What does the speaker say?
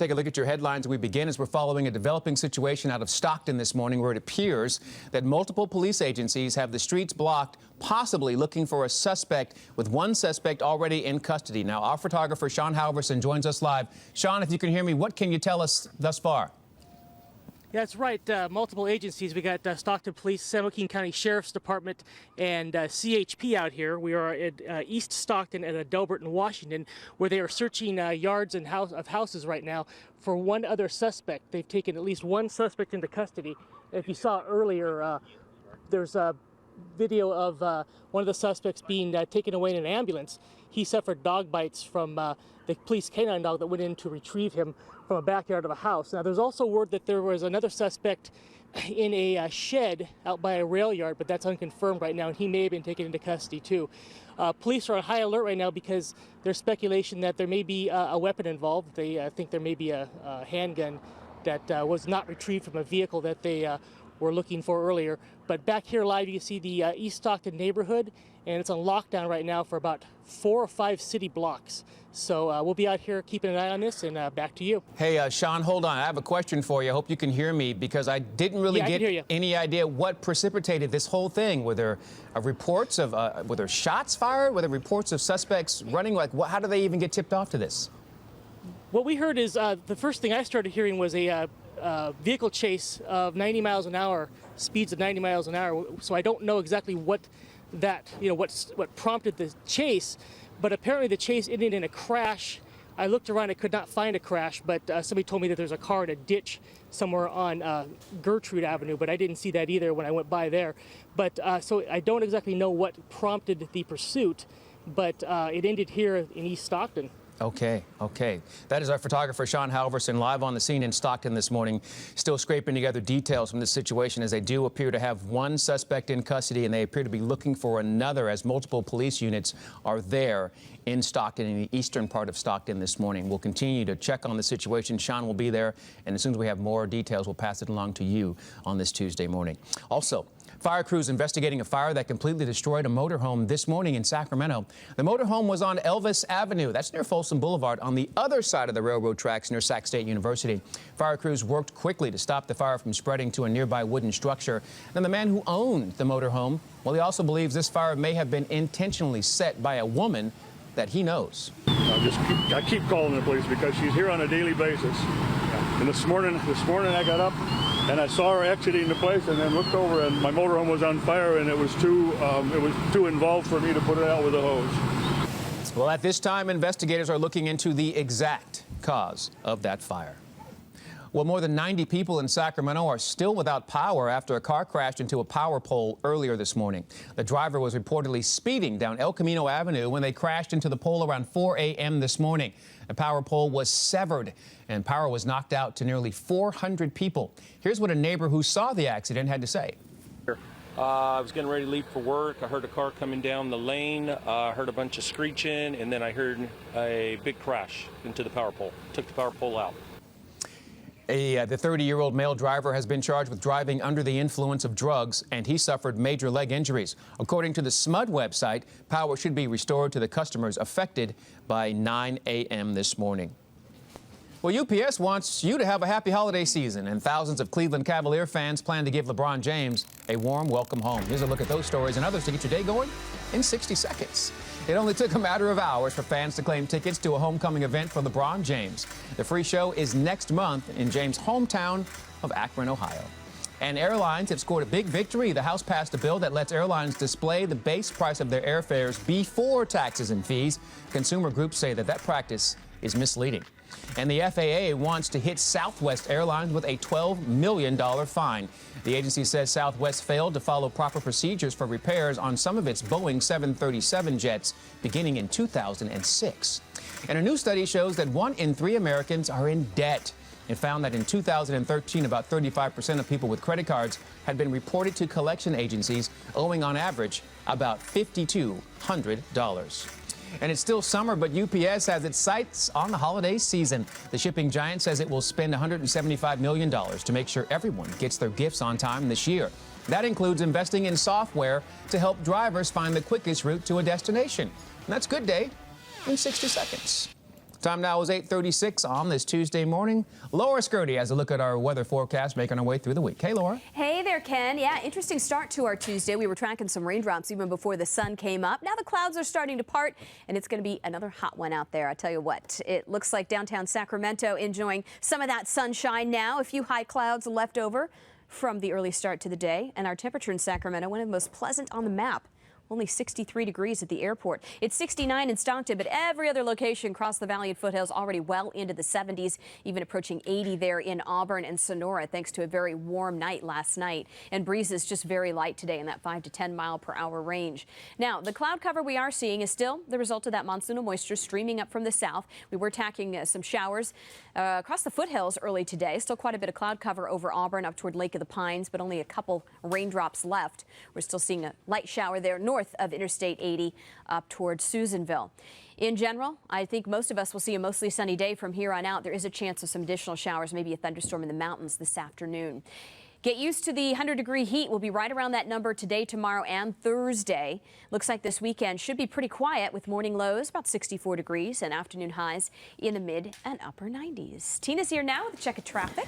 Take a look at your headlines. We begin as we're following a developing situation out of Stockton this morning where it appears that multiple police agencies have the streets blocked, possibly looking for a suspect, with one suspect already in custody. Now, our photographer, Sean Halverson, joins us live. Sean, if you can hear me, what can you tell us thus far? Yeah, that's right. Multiple agencies. We got Stockton Police, San Joaquin County Sheriff's Department, and CHP out here. We are at East Stockton and Delbert in Washington, where they are searching yards and houses right now for one other suspect. They've taken at least one suspect into custody. If you saw earlier, there's a video of one of the suspects being taken away in an ambulance. He suffered dog bites from the police canine dog that went in to retrieve him from a backyard of a house. Now, there's also word that there was another suspect in a shed out by a rail yard, but that's unconfirmed right now, and he may have been taken into custody too. Police are on high alert right now because there's speculation that there may be a weapon involved. They think there may be a handgun that was not retrieved from a vehicle that they were looking for earlier. But back here live, you see the East Stockton neighborhood, and it's on lockdown right now for about 4 or 5 city blocks. So we'll be out here keeping an eye on this, and back to you. Hey, Sean, hold on. I have a question for you. I hope you can hear me, because I didn't really get any idea what precipitated this whole thing. Were there reports of, were there shots fired? Were there reports of suspects running? Like, how do they even get tipped off to this? What we heard is the first thing I started hearing was a vehicle chase of 90 miles an hour, speeds of 90 miles an hour. So I don't know exactly what that, what prompted the chase, but apparently the chase ended in a crash. I looked around, I could not find a crash, but somebody told me that there's a car in a ditch somewhere on Gertrude Avenue, but I didn't see that either when I went by there. But so I don't exactly know what prompted the pursuit, but it ended here in East Stockton. Okay. That is our photographer, Sean Halverson, live on the scene in Stockton this morning, still scraping together details from this situation, as they do appear to have one suspect in custody, and they appear to be looking for another, as multiple police units are there in Stockton, in the eastern part of Stockton this morning. We'll continue to check on the situation. Sean will be there, and as soon as we have more details, we'll pass it along to you on this Tuesday morning. Also, fire crews investigating a fire that completely destroyed a motorhome this morning in Sacramento. The motorhome was on Elvis Avenue. That's near Folsom Boulevard, on the other side of the railroad tracks near Sac State University. Fire crews worked quickly to stop the fire from spreading to a nearby wooden structure. And the man who owned the motorhome, well, he also believes this fire may have been intentionally set by a woman that he knows. I keep calling the police because she's here on a daily basis. And this morning I got up and I saw her exiting the place, and then looked over, and my motorhome was on fire, and it was too involved for me to put it out with a hose. Well, at this time, investigators are looking into the exact cause of that fire. Well, more than 90 people in Sacramento are still without power after a car crashed into a power pole earlier this morning. The driver was reportedly speeding down El Camino Avenue when they crashed into the pole around 4 a.m. this morning. The power pole was severed, and power was knocked out to nearly 400 people. Here's what a neighbor who saw the accident had to say. I was getting ready to leave for work. I heard a car coming down the lane. I heard a bunch of screeching, and then I heard a big crash into the power pole. Took the power pole out. The 30-year-old male driver has been charged with driving under the influence of drugs, and he suffered major leg injuries. According to the SMUD website, power should be restored to the customers affected by 9 a.m. this morning. Well, UPS wants you to have a happy holiday season, and thousands of Cleveland Cavalier fans plan to give LeBron James a warm welcome home. Here's a look at those stories and others to get your day going in 60 seconds. It only took a matter of hours for fans to claim tickets to a homecoming event for LeBron James. The free show is next month in James' hometown of Akron, Ohio. And airlines have scored a big victory. The House passed a bill that lets airlines display the base price of their airfares before taxes and fees. Consumer groups say that practice is misleading. And the FAA wants to hit Southwest Airlines with a $12 million fine. The agency says Southwest failed to follow proper procedures for repairs on some of its Boeing 737 jets beginning in 2006. And a new study shows that 1 in 3 Americans are in debt. It found that in 2013, about 35% of people with credit cards had been reported to collection agencies owing on average about $5,200. And it's still summer, but UPS has its sights on the holiday season. The shipping giant says it will spend $175 million to make sure everyone gets their gifts on time this year. That includes investing in software to help drivers find the quickest route to a destination. And that's Good Day in 60 seconds. Time now is 8:36 on this Tuesday morning. Laura Scurdy has a look at our weather forecast, making our way through the week. Hey, Laura. Hey there, Ken. Yeah, interesting start to our Tuesday. We were tracking some raindrops even before the sun came up. Now the clouds are starting to part, and it's going to be another hot one out there. I tell you what, it looks like downtown Sacramento enjoying some of that sunshine now. A few high clouds left over from the early start to the day, and our temperature in Sacramento, one of the most pleasant on the map. Only 63 degrees at the airport. It's 69 in Stockton, but every other location across the valley and foothills already well into the 70s, even approaching 80 there in Auburn and Sonora, thanks to a very warm night last night. And breezes just very light today in that 5 to 10 mile per hour range. Now, the cloud cover we are seeing is still the result of that monsoonal moisture streaming up from the south. We were tracking some showers across the foothills early today. Still quite a bit of cloud cover over Auburn up toward Lake of the Pines, but only a couple raindrops left. We're still seeing a light shower there north of Interstate 80 up towards Susanville. In general, I think most of us will see a mostly sunny day from here on out. There is a chance of some additional showers, maybe a thunderstorm in the mountains this afternoon. Get used to the 100-degree heat. We'll be right around that number today, tomorrow, and Thursday. Looks like this weekend should be pretty quiet with morning lows about 64 degrees and afternoon highs in the mid and upper 90s. Tina's here now with a check of traffic.